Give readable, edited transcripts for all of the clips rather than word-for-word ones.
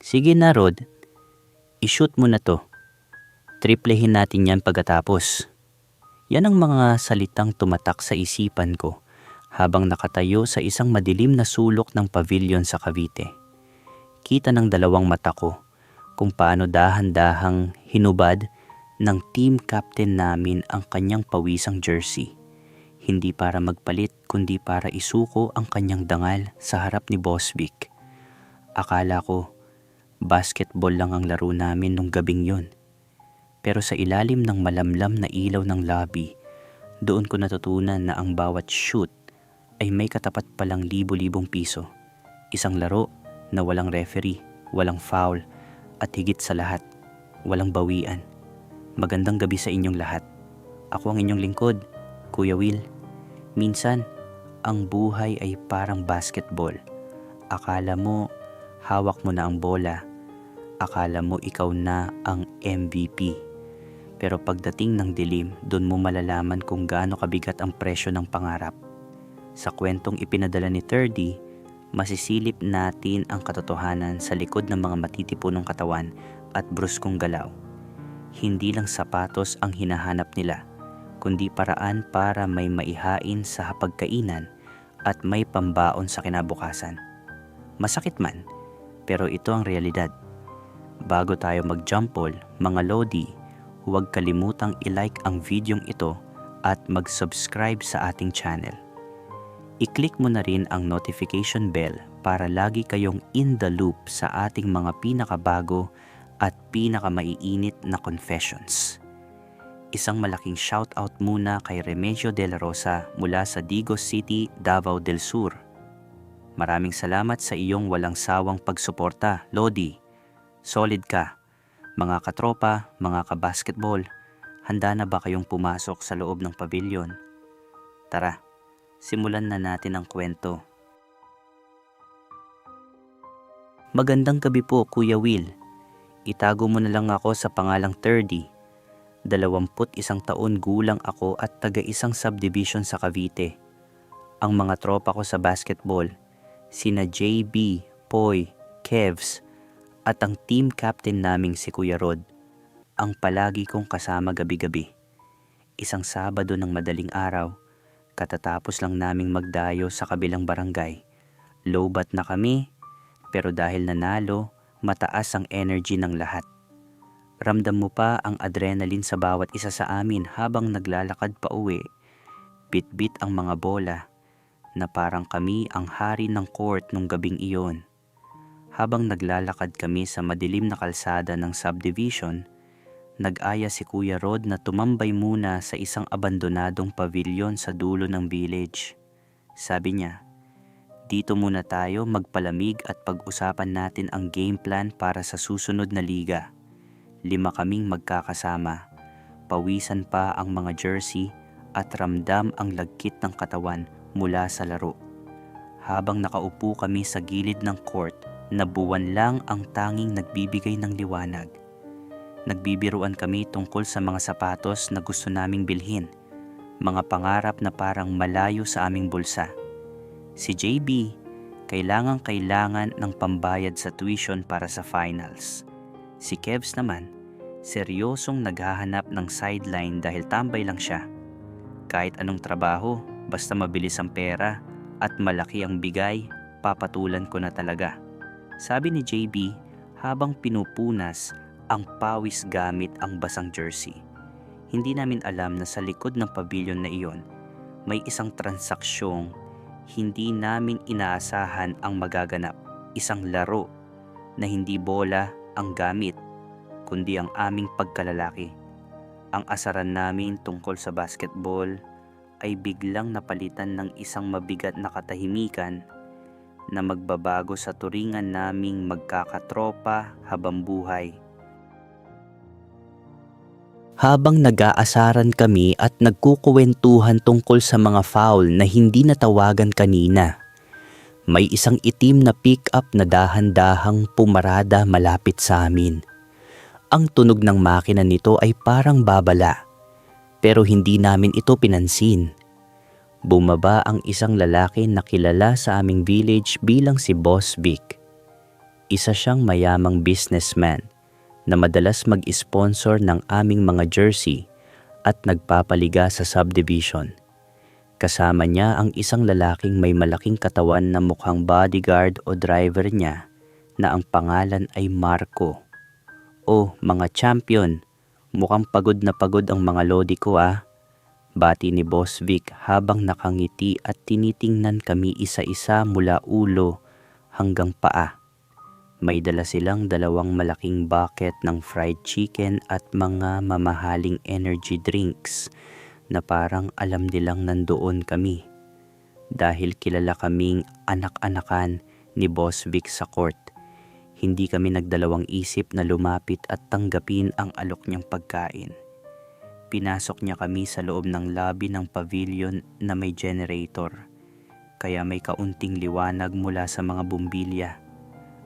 Sige na Rod, i-shoot mo na to. Triplehin natin yan pagkatapos. Yan ang mga salitang tumatak sa isipan ko habang nakatayo sa isang madilim na sulok ng pavilion sa Cavite. Kita ng dalawang mata ko kung paano dahan-dahang hinubad ng team captain namin ang kanyang pawisang jersey. Hindi para magpalit kundi para isuko ang kanyang dangal sa harap ni Boss Vic. Akala ko, basketball lang ang laro namin nung gabing yun. Pero sa ilalim ng malamlam na ilaw ng lobby, doon ko natutunan na ang bawat shoot ay may katapat palang libo-libong piso. Isang laro na walang referee, walang foul, at higit sa lahat, walang bawian. Magandang gabi sa inyong lahat. Ako ang inyong lingkod, Kuya Will. Minsan, ang buhay ay parang basketball. Akala mo, hawak mo na ang bola. Akala mo ikaw na ang MVP. Pero pagdating ng dilim, doon mo malalaman kung gaano kabigat ang presyo ng pangarap. Sa kwentong ipinadala ni 30, masisilip natin ang katotohanan sa likod ng mga matitipunong katawan at bruskong galaw. Hindi lang sapatos ang hinahanap nila, kundi paraan para may maihain sa hapagkainan at may pambaon sa kinabukasan. Masakit man, pero ito ang realidad. Bago tayo mag-jump ball, mga Lodi, huwag kalimutang i-like ang videong ito at mag-subscribe sa ating channel. I-click mo na rin ang notification bell para lagi kayong in the loop sa ating mga pinakabago at pinakamaiinit na confessions. Isang malaking shoutout muna kay Remigio de la Rosa mula sa Digos City, Davao del Sur. Maraming salamat sa iyong walang sawang pagsuporta, Lodi. Solid ka. Mga katropa, mga kabasketball, handa na ba kayong pumasok sa loob ng pavilion? Tara, simulan na natin ang kwento. Magandang gabi po, Kuya Will. Itago mo na lang ako sa pangalang 30. 21 taon gulang ako at taga isang subdivision sa Cavite. Ang mga tropa ko sa basketball, sina JB, Poy, Kevs, at ang team captain naming si Kuya Rod, ang palagi kong kasama gabi-gabi. Isang Sabado ng madaling araw, katatapos lang naming magdayo sa kabilang barangay. Lowbat na kami, pero dahil nanalo, mataas ang energy ng lahat. Ramdam mo pa ang adrenaline sa bawat isa sa amin habang naglalakad pa uwi. Bit-bit ang mga bola na parang kami ang hari ng court nung gabing iyon. Habang naglalakad kami sa madilim na kalsada ng subdivision, nag-aya si Kuya Rod na tumambay muna sa isang abandonadong pavilion sa dulo ng village. Sabi niya, dito muna tayo magpalamig at pag-usapan natin ang game plan para sa susunod na liga. 5 kaming magkakasama. Pawisan pa ang mga jersey at ramdam ang lagkit ng katawan mula sa laro. Habang nakaupo kami sa gilid ng court na buwan lang ang tanging nagbibigay ng liwanag. Nagbibiruan kami tungkol sa mga sapatos na gusto naming bilhin. Mga pangarap na parang malayo sa aming bulsa. Si JB, kailangan ng pambayad sa tuition para sa finals. Si Kevs naman, seryosong naghahanap ng sideline dahil tambay lang siya. Kahit anong trabaho, basta mabilis ang pera at malaki ang bigay, papatulan ko na talaga. Sabi ni JB habang pinupunas ang pawis gamit ang basang jersey. Hindi namin alam na sa likod ng pavilion na iyon, may isang transaksyong hindi namin inaasahan ang magaganap. Isang laro na hindi bola ang gamit, kundi ang aming pagkalalaki. Ang asaran namin tungkol sa basketball ay biglang napalitan ng isang mabigat na katahimikan na magbabago sa turingan naming magkakatropa habang buhay. Habang nag-aasaran kami at nagkukuwentuhan tungkol sa mga foul na hindi natawagan kanina, may isang itim na pick-up na dahan-dahang pumarada malapit sa amin. Ang tunog ng makina nito ay parang babala, pero hindi namin ito pinansin. Bumaba ang isang lalaki na kilala sa aming village bilang si Boss Vic. Isa siyang mayamang businessman na madalas mag-sponsor ng aming mga jersey at nagpapaliga sa subdivision. Kasama niya ang isang lalaking may malaking katawan na mukhang bodyguard o driver niya na ang pangalan ay Marco. "Oh, mga champion, mukhang pagod na pagod ang mga lodi ko ah." Bati ni Boss Vic habang nakangiti at tinitingnan kami isa-isa mula ulo hanggang paa. May dala silang 2 malaking bucket ng fried chicken at mga mamahaling energy drinks na parang alam nilang nandoon kami. Dahil kilala kaming anak-anakan ni Boss Vic sa court, hindi kami nagdalawang isip na lumapit at tanggapin ang alok niyang pagkain. Pinasok niya kami sa loob ng lobby ng pavilion na may generator, kaya may kaunting liwanag mula sa mga bumbilya.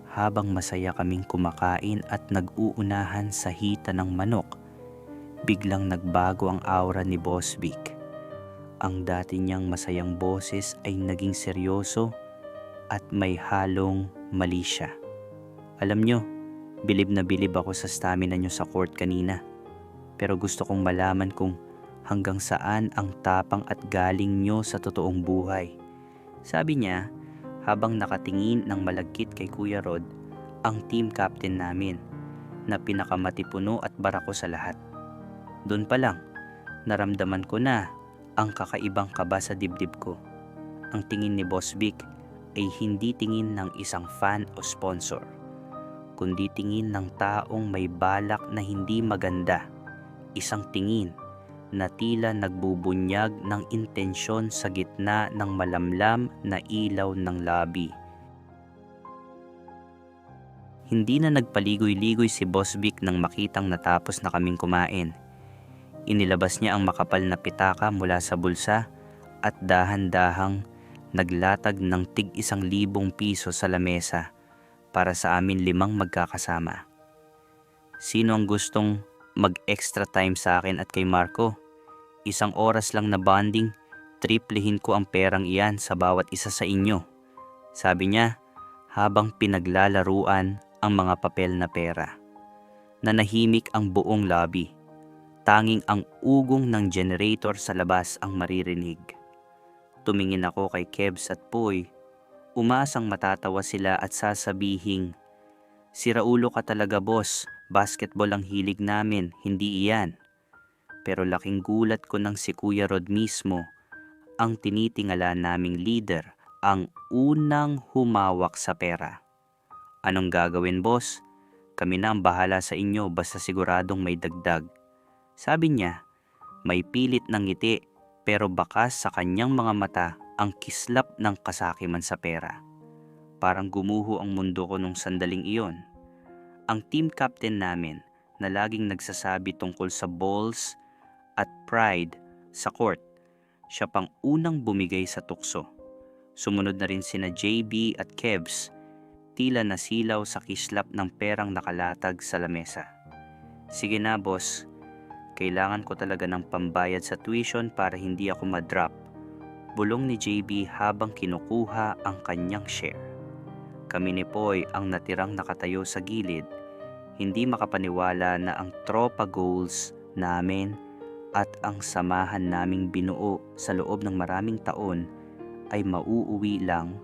Habang masaya kaming kumakain at nag-uunahan sa hita ng manok, biglang nagbago ang aura ni Boss Vic. Ang dati niyang masayang boses ay naging seryoso at may halong mali siya. "Alam niyo, bilib na bilib ako sa stamina niyo sa court kanina. Pero gusto kong malaman kung hanggang saan ang tapang at galing niyo sa totoong buhay." Sabi niya habang nakatingin ng malagkit kay Kuya Rod, ang team captain namin, na pinakamatipuno at barako sa lahat. Doon pa lang, naramdaman ko na ang kakaibang kaba sa dibdib ko. Ang tingin ni Boss Vic ay hindi tingin ng isang fan o sponsor, kundi tingin ng taong may balak na hindi maganda. Isang tingin na tila nagbubunyag ng intensyon sa gitna ng malamlam na ilaw ng lobby. Hindi na nagpaligoy-ligoy si Boss Vic nang makitang natapos na kaming kumain. Inilabas niya ang makapal na pitaka mula sa bulsa at dahan-dahang naglatag ng tig-1,000 piso sa lamesa para sa amin 5 magkakasama. "Sino ang gustong mag-extra time sa akin at kay Marco? 1 oras lang na bonding, triplehin ko ang perang iyan sa bawat isa sa inyo," sabi niya habang pinaglalaruan ang mga papel na pera. Nanahimik ang buong lobby. Tanging ang ugong ng generator sa labas ang maririnig. Tumingin ako kay Kebs at Poy. Umasang matatawa sila at sasabihing, "Siraulo ka talaga, boss. Basketball ang hilig namin, hindi iyan." Pero laking gulat ko nang si Kuya Rod mismo, ang tinitingala naming leader, ang unang humawak sa pera. "Anong gagawin, boss? Kami na ang bahala sa inyo basta siguradong may dagdag," sabi niya. May pilit ng ngiti pero bakas sa kanyang mga mata ang kislap ng kasakiman sa pera. Parang gumuho ang mundo ko nung sandaling iyon. Ang team captain namin na laging nagsasabi tungkol sa balls at pride sa court, siya pang unang bumigay sa tukso. Sumunod na rin sina JB at Kebs, tila nasilaw sa kislap ng perang nakalatag sa lamesa. "Sige na, boss. Kailangan ko talaga ng pambayad sa tuition para hindi ako ma-drop," bulong ni JB habang kinukuha ang kanyang share. Kami ni Poy ang natirang nakatayo sa gilid, hindi makapaniwala na ang tropa goals namin at ang samahan naming binuo sa loob ng maraming taon ay mauuwi lang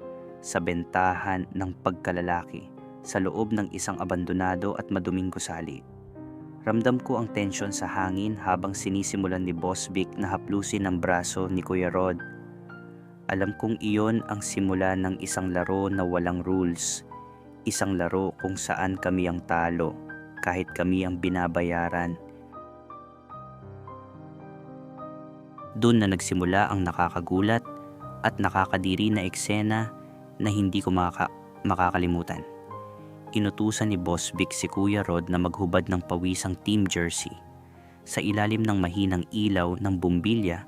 sa bentahan ng pagkalalaki sa loob ng isang abandonado at maduming gusali. Ramdam ko ang tensyon sa hangin habang sinisimulan ni Boss Vic na haplusin ang braso ni Kuya Rod. Alam kong iyon ang simula ng isang laro na walang rules. Isang laro kung saan kami ang talo, kahit kami ang binabayaran. Doon na nagsimula ang nakakagulat at nakakadiri na eksena na hindi ko makakalimutan. Inutusan ni Boss Vic si Kuya Rod na maghubad ng pawisang team jersey. Sa ilalim ng mahinang ilaw ng bumbilya,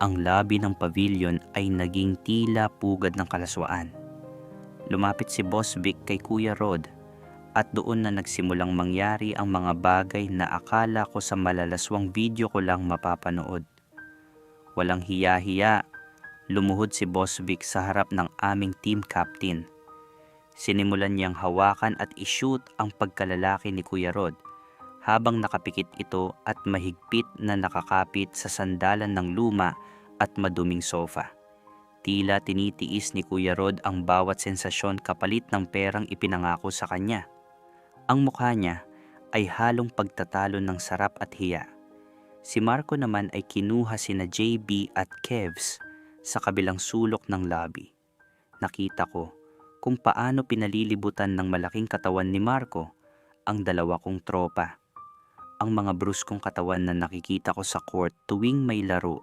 ang lobby ng pavilion ay naging tila pugad ng kalaswaan. Lumapit si Boss Vic kay Kuya Rod at doon na nagsimulang mangyari ang mga bagay na akala ko sa malalaswang video ko lang mapapanood. Walang hiya-hiya, lumuhod si Boss Vic sa harap ng aming team captain. Sinimulan niyang hawakan at ishoot ang pagkalalaki ni Kuya Rod habang nakapikit ito at mahigpit na nakakapit sa sandalan ng luma at maduming sofa. Tila tinitiis ni Kuya Rod ang bawat sensasyon kapalit ng perang ipinangako sa kanya. Ang mukha niya ay halong pagtatalo ng sarap at hiya. Si Marco naman ay kinuha sina JB at Kevs sa kabilang sulok ng lobby. Nakita ko kung paano pinalilibutan ng malaking katawan ni Marco ang dalawa kong tropa. Ang mga bruskong katawan na nakikita ko sa court tuwing may laro.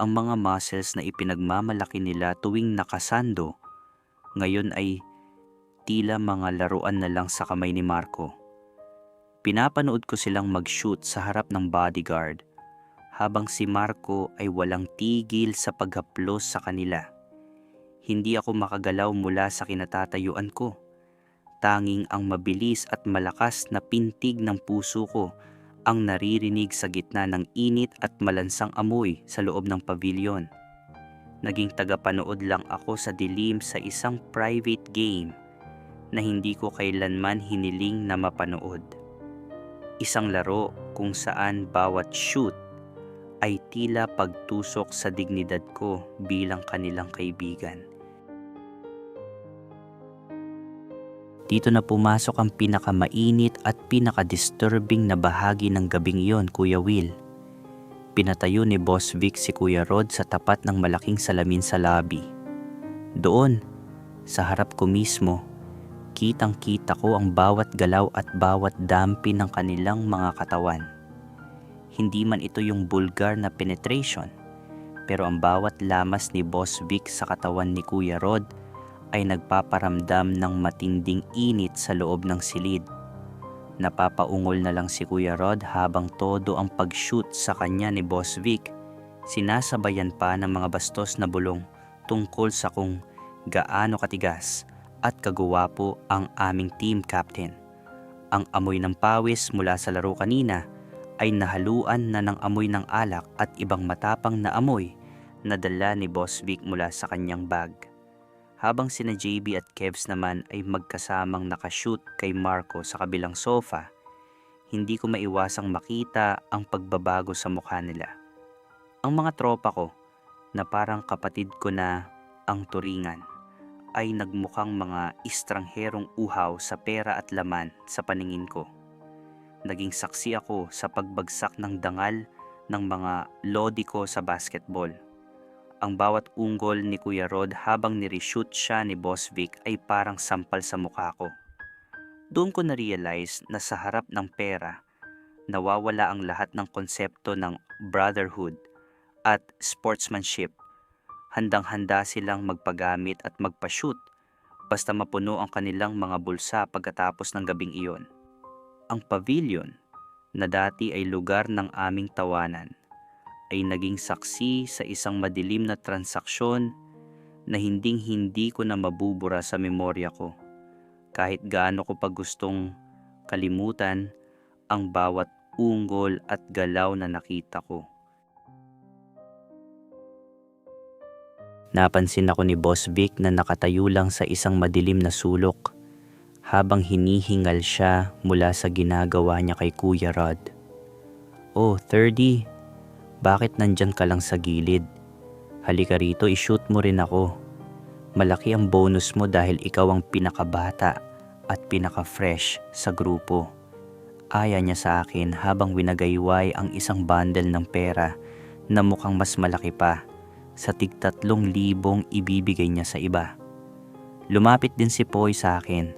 Ang mga muscles na ipinagmamalaki nila tuwing nakasando, ngayon ay tila mga laruan na lang sa kamay ni Marco. Pinapanood ko silang mag-shoot sa harap ng bodyguard habang si Marco ay walang tigil sa paghaplos sa kanila. Hindi ako makagalaw mula sa kinatatayuan ko. Tanging ang mabilis at malakas na pintig ng puso ko ang naririnig sa gitna ng init at malansang amoy sa loob ng pavilion. Naging tagapanood lang ako sa dilim sa isang private game na hindi ko kailanman hiniling na mapanood. Isang laro kung saan bawat shoot ay tila pagtusok sa dignidad ko bilang kanilang kaibigan. Dito na pumasok ang pinakamainit at pinakadisturbing na bahagi ng gabing iyon, Kuya Will. Pinatayo ni Boss Vic si Kuya Rod sa tapat ng malaking salamin sa lobby. Doon, sa harap ko mismo, kitang-kita ko ang bawat galaw at bawat dampi ng kanilang mga katawan. Hindi man ito yung bulgar na penetration, pero ang bawat lamas ni Boss Vic sa katawan ni Kuya Rod ay nagpaparamdam ng matinding init sa loob ng silid. Napapaungol na lang si Kuya Rod habang todo ang pag-shoot sa kanya ni Boss Vic. Sinasabayan pa ng mga bastos na bulong tungkol sa kung gaano katigas at kagwapo ang aming team captain. Ang amoy ng pawis mula sa laro kanina ay nahaluan na ng amoy ng alak at ibang matapang na amoy na dala ni Boss Vic mula sa kanyang bag. Habang sina JB at Kevs naman ay magkasamang nakashoot kay Marco sa kabilang sofa, hindi ko maiwasang makita ang pagbabago sa mukha nila. Ang mga tropa ko, na parang kapatid ko na ang turingan, ay nagmukhang mga estrangherong uhaw sa pera at laman sa paningin ko. Naging saksi ako sa pagbagsak ng dangal ng mga lodi ko sa basketball. Ang bawat unggol ni Kuya Rod habang nireshoot siya ni Boss Vic ay parang sampal sa mukha ko. Doon ko na-realize na sa harap ng pera, nawawala ang lahat ng konsepto ng brotherhood at sportsmanship. Handang-handa silang magpagamit at magpa-shoot basta mapuno ang kanilang mga bulsa pagkatapos ng gabing iyon. Ang pavilion, na dati ay lugar ng aming tawanan, ay naging saksi sa isang madilim na transaksyon na hinding-hindi ko na mabubura sa memorya ko. Kahit gaano ko pa gustong kalimutan ang bawat unggol at galaw na nakita ko. Napansin ako ni Boss Vic na nakatayo lang sa isang madilim na sulok habang hinihingal siya mula sa ginagawa niya kay Kuya Rod. "Oh, 30. Bakit nandyan ka lang sa gilid? Halika rito, i-shoot mo rin ako. Malaki ang bonus mo dahil ikaw ang pinakabata at pinaka-fresh sa grupo." Aya niya sa akin habang winagayway ang isang bundle ng pera na mukhang mas malaki pa sa tig-3,000 ibibigay niya sa iba. Lumapit din si Poy sa akin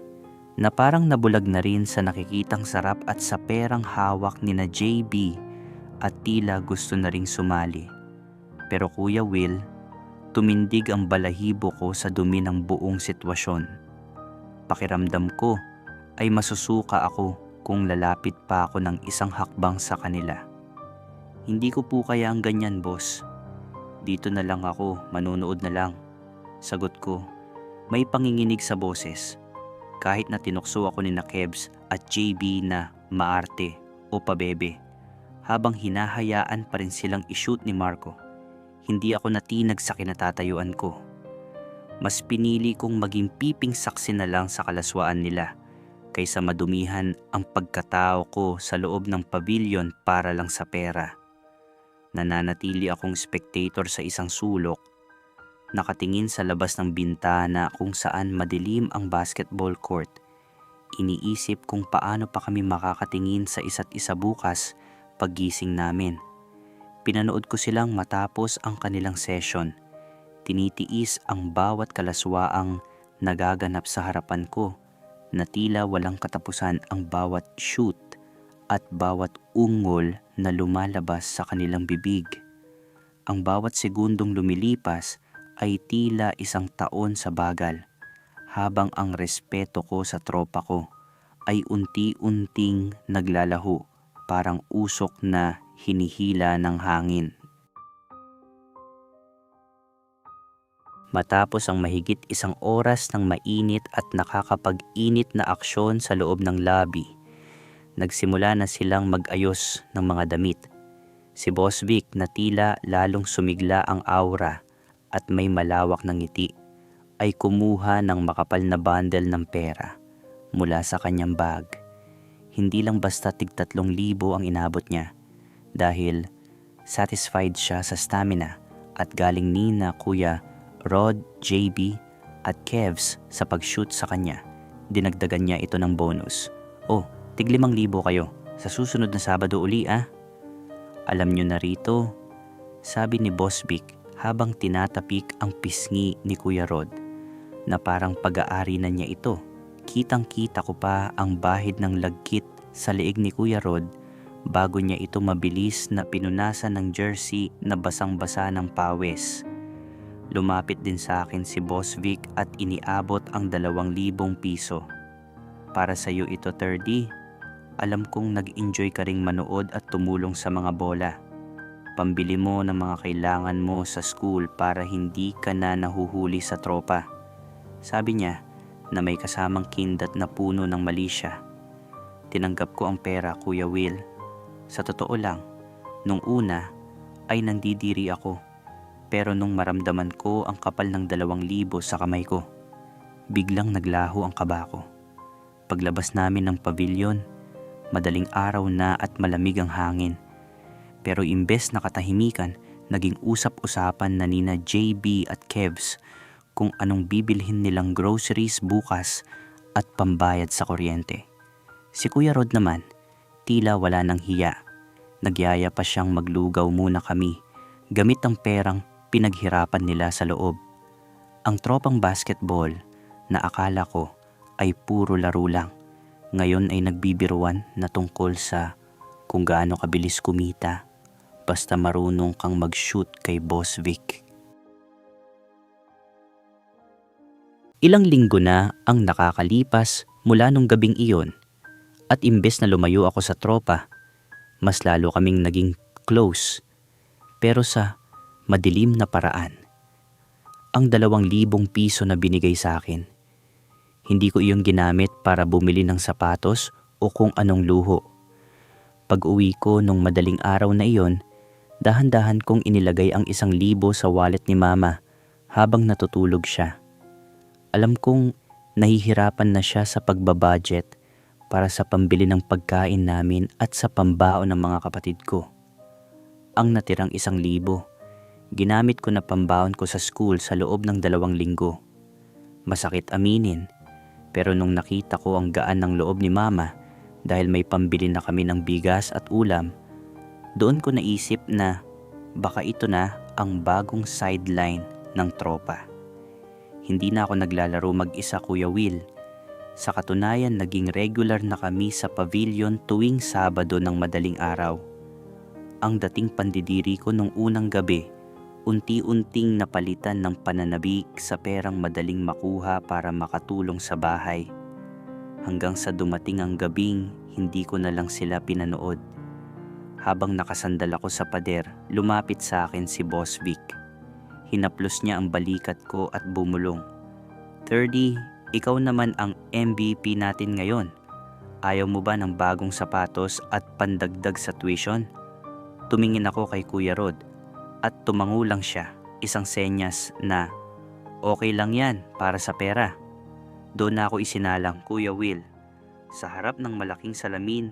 na parang nabulag na rin sa nakikitang sarap at sa perang hawak ni na JB at tila gusto na ring sumali. Pero Kuya Will, tumindig ang balahibo ko sa dumi ng buong sitwasyon. Pakiramdam ko ay masusuka ako kung lalapit pa ako ng isang hakbang sa kanila. "Hindi ko po kaya ang ganyan, boss. Dito na lang ako, manunood na lang." Sagot ko, may panginginig sa boses. Kahit na tinukso ako ni na Kebs at JB na maarte o pabebe, habang hinahayaan pa rin silang i-shoot ni Marco, hindi ako natinag sa kinatatayuan ko. Mas pinili kong maging piping saksi na lang sa kalaswaan nila kaysa madumihan ang pagkatao ko sa loob ng pavilion para lang sa pera. Nananatili akong spectator sa isang sulok, nakatingin sa labas ng bintana kung saan madilim ang basketball court. Iniisip kung paano pa kami makakatingin sa isa't isa bukas paggising namin. Pinanood ko silang matapos ang kanilang session. Tinitiis ang bawat kalaswaang nagaganap sa harapan ko na tila walang katapusan ang bawat shoot at bawat ungol na lumalabas sa kanilang bibig. Ang bawat segundong lumilipas ay tila isang taon sa bagal, habang ang respeto ko sa tropa ko ay unti-unting naglalaho, parang usok na hinihila ng hangin. Matapos ang mahigit isang oras ng mainit at nakakapag-init na aksyon sa loob ng lobby, nagsimula na silang mag-ayos ng mga damit. Si Boss Vic na tila lalong sumigla ang aura at may malawak na ngiti, ay kumuha ng makapal na bundle ng pera mula sa kanyang bag. Hindi lang basta tig-3,000 ang inabot niya dahil satisfied siya sa stamina at galing ni na Kuya Rod, JB at Kevs sa pag-shoot sa kanya. Dinagdagan niya ito ng bonus. Oh, tig-5,000 kayo. Sa susunod na Sabado uli Alam niyo na rito, sabi ni Boss Vic habang tinatapik ang pisngi ni Kuya Rod na parang pag-aari na niya ito. Kitang-kita ko pa ang bahid ng lagkit sa leeg ni Kuya Rod bago niya ito mabilis na pinunasan ng jersey na basang-basa ng pawis. Lumapit din sa akin si Boss Vic at iniabot ang 2,000 piso. Para sa iyo ito, 30. Alam kong nag-enjoy ka ring manood at tumulong sa mga bola. Pambili mo ng mga kailangan mo sa school para hindi ka na nahuhuli sa tropa. Sabi niya na may kasamang kindat na puno ng mali siya. Tinanggap ko ang pera, Kuya Will. Sa totoo lang, nung una ay nandidiri ako. Pero nung maramdaman ko ang kapal ng 2,000 sa kamay ko, biglang naglaho ang kaba ko. Paglabas namin ng pavilion, madaling araw na at malamig ang hangin. Pero imbes na katahimikan, naging usap-usapan na nina JB at Kevs kung anong bibilhin nilang groceries bukas at pambayad sa kuryente. Si Kuya Rod naman, tila wala nang hiya. Nagyaya pa siyang maglugaw muna kami gamit ang perang pinaghirapan nila sa loob. Ang tropang basketball na akala ko ay puro laro lang, ngayon ay nagbibiruan na tungkol sa kung gaano kabilis kumita basta marunong kang mag-shoot kay Boss Vic. Ilang linggo na ang nakakalipas mula nung gabing iyon at imbes na lumayo ako sa tropa, mas lalo kaming naging close pero sa madilim na paraan. Ang 2,000 piso na binigay sa akin, hindi ko iyon ginamit para bumili ng sapatos o kung anong luho. Pag-uwi ko nung madaling araw na iyon, dahan-dahan kong inilagay ang 1,000 sa wallet ni Mama habang natutulog siya. Alam kong nahihirapan na siya sa pagbabudget para sa pambili ng pagkain namin at sa pambaon ng mga kapatid ko. Ang natirang 1,000, ginamit ko na pambaon ko sa school sa loob ng 2 linggo. Masakit aminin, pero nung nakita ko ang gaan ng loob ni Mama dahil may pambili na kami ng bigas at ulam, doon ko naisip na baka ito na ang bagong sideline ng tropa. Hindi na ako naglalaro mag-isa, Kuya Will. Sa katunayan, naging regular na kami sa pavilion tuwing Sabado ng madaling araw. Ang dating pandidiri ko nung unang gabi, unti-unting napalitan ng pananabik sa perang madaling makuha para makatulong sa bahay. Hanggang sa dumating ang gabing, hindi ko na lang sila pinanood. Habang nakasandal ako sa pader, lumapit sa akin si Boss Vic. Hinaplos niya ang balikat ko at bumulong. 30, ikaw naman ang MVP natin ngayon. Ayaw mo ba ng bagong sapatos at pandagdag sa tuition? Tumingin ako kay Kuya Rod at tumango lang siya, isang senyas na Okay lang yan para sa pera. Doon na ako isinalang, Kuya Will. Sa harap ng malaking salamin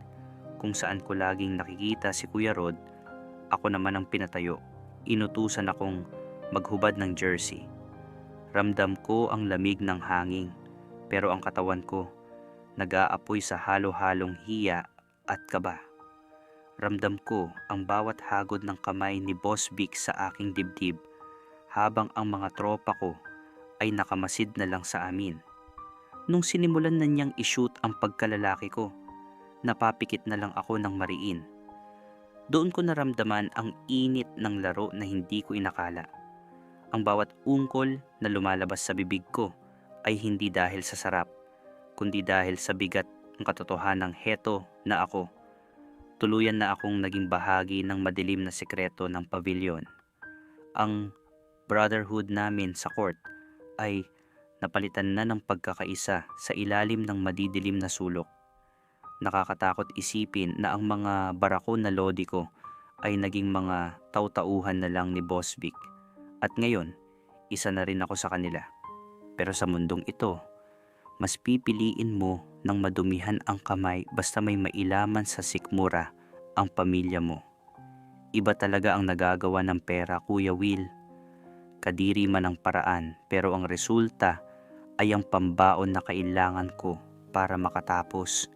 kung saan ko laging nakikita si Kuya Rod, ako naman ang pinatayo. Inutusan akong maghubad ng jersey. Ramdam ko ang lamig ng hangin, pero ang katawan ko nag-aapoy sa halo-halong hiya at kaba. Ramdam ko ang bawat hagod ng kamay ni Boss Vic sa aking dibdib, habang ang mga tropa ko ay nakamasid na lang sa amin. Nung sinimulan na niyang ishoot ang pagkalalaki ko, napapikit na lang ako ng mariin. Doon ko naramdaman ang init ng laro na hindi ko inakala. Ang bawat ungkol na lumalabas sa bibig ko ay hindi dahil sa sarap, kundi dahil sa bigat ng katotohanang heto na ako. Tuluyan na akong naging bahagi ng madilim na sekreto ng pavilion. Ang brotherhood namin sa court ay napalitan na ng pagkakaisa sa ilalim ng madidilim na sulok. Nakakatakot isipin na ang mga barako na lodi ko ay naging mga taw-tauhan na lang ni Boss Vic. At ngayon, isa na rin ako sa kanila. Pero sa mundong ito, mas pipiliin mo ng madumihan ang kamay basta may mailaman sa sikmura ang pamilya mo. Iba talaga ang nagagawa ng pera, Kuya Will. Kadiri man ang paraan, pero ang resulta ay ang pambaon na kailangan ko para makatapos.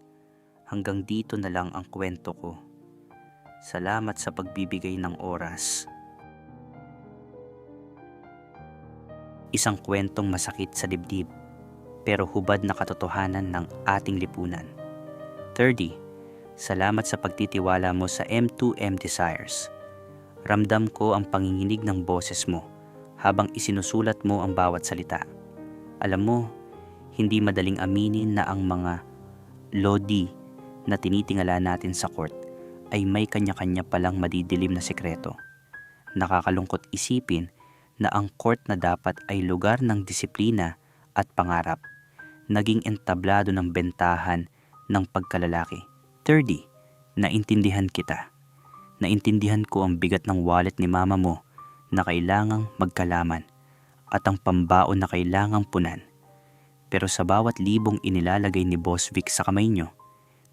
Hanggang dito na lang ang kwento ko. Salamat sa pagbibigay ng oras. Isang kwentong masakit sa dibdib, pero hubad na katotohanan ng ating lipunan. 30. Salamat sa pagtitiwala mo sa M2M Desires. Ramdam ko ang panginginig ng boses mo habang isinusulat mo ang bawat salita. Alam mo, hindi madaling aminin na ang mga lodi na tinitingala natin sa court ay may kanya-kanya palang madidilim na sekreto. Nakakalungkot isipin na ang court na dapat ay lugar ng disiplina at pangarap, naging entablado ng bentahan ng pagkalalaki. 30. Naintindihan kita. Naintindihan ko ang bigat ng wallet ni mama mo na kailangang magkalaman at ang pambaon na kailangang punan. Pero sa bawat libong inilalagay ni Boss Vic sa kamay nyo,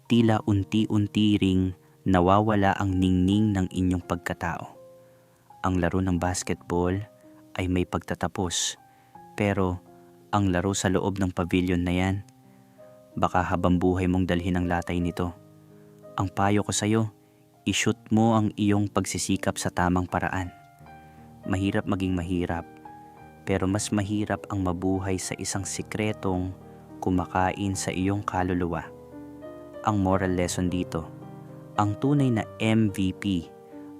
tila unti-unti ring nawawala ang ningning ng inyong pagkatao. Ang laro ng basketball ay may pagtatapos, pero ang laro sa loob ng pavilion na yan, baka habang buhay mong dalhin ang latay nito. Ang payo ko sa'yo, i-shoot mo ang iyong pagsisikap sa tamang paraan. Mahirap maging mahirap, pero mas mahirap ang mabuhay sa isang sikretong kumakain sa iyong kaluluwa. Ang moral lesson dito, ang tunay na MVP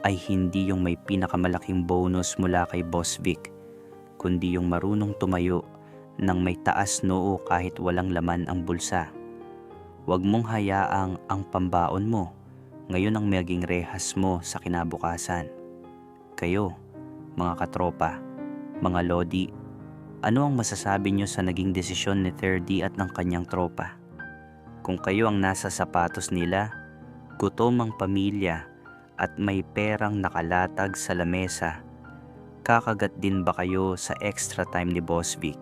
ay hindi yung may pinakamalaking bonus mula kay Boss Vic, kundi yung marunong tumayo ng may taas noo kahit walang laman ang bulsa. Huwag mong hayaang ang pambaon mo ngayon ang maging rehas mo sa kinabukasan. Kayo, mga katropa, mga lodi, ano ang masasabi nyo sa naging desisyon ni 30 at ng kanyang tropa? Kung kayo ang nasa sapatos nila, gutom ang pamilya at may perang nakalatag sa lamesa, kakagat din ba kayo sa extra time ni Boss Vic?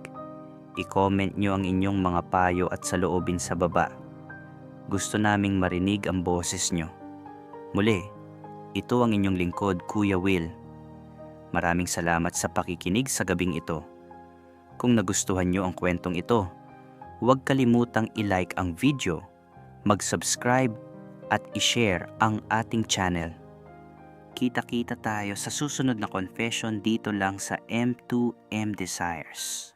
I-comment nyo ang inyong mga payo at saloobin sa baba. Gusto naming marinig ang boses nyo. Muli, ito ang inyong lingkod, Kuya Will. Maraming salamat sa pakikinig sa gabing ito. Kung nagustuhan nyo ang kwentong ito, huwag kalimutang i-like ang video, mag-subscribe at i-share ang ating channel. Kita-kita tayo sa susunod na confession dito lang sa M2M Desires.